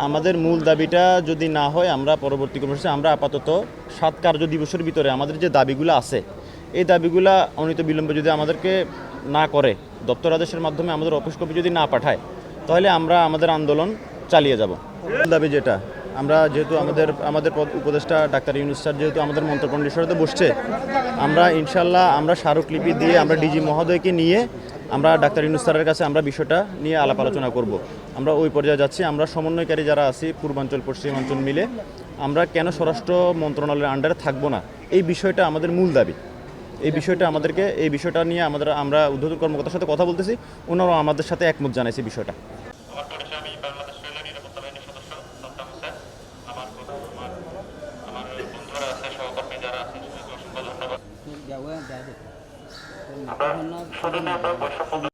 আমাদের মূল দাবিটা যদি না হয় আমরা পরবর্তী কর্মসূচি আমরা আপাতত 7 কার্য দিবসের ভিতরে আমাদের যে দাবিগুলো আছে এই দাবিগুলো অনিত বিলম্বে যদি আমাদেরকে না করে দপ্তর আদেশের মাধ্যমে আমাদের অফিস কপি যদি না পাঠায় তাহলে আমরা আমাদের আন্দোলন চালিয়ে যাব। দাবি যেটা আমরা যেহেতু আমাদের উপদেষ্টা ডাক্তার ইউনূস স্যার যেহেতু আমাদের মন্ত্রণালয়ে বসছে আমরা ইনশাল্লাহ আমরা স্মারকলিপি দিয়ে আমরা ডিজি মহোদয়কে নিয়ে আমরা ডাক্তার ইউনূস স্যারের কাছে আমরা বিষয়টা নিয়ে আলাপ আলোচনা করব। আমরা ওই পর্যায়ে যাচ্ছি। আমরা সমন্বয়কারী যারা আছি পূর্বাঞ্চল পশ্চিমাঞ্চল মিলে আমরা কেন স্বরাষ্ট্র মন্ত্রণালয়ের আন্ডারে থাকবো না এই বিষয়টা আমাদের মূল দাবি। এই বিষয়টা নিয়ে আমরা ঊর্ধ্বতন কর্মকর্তার সাথে কথা বলতেছি, ওনারাও আমাদের সাথে একমত জানাইছে বিষয়টা। আমি বাংলাদেশ রেলওয়ে নিরাপত্তা বাহিনীর সদস্য সাদ্দাম হোসেন। আমার বন্ধুরা আছে, সহকর্মী যারা আছে অসংখ্য ধন্যবাদ। আমরা বৈষম্য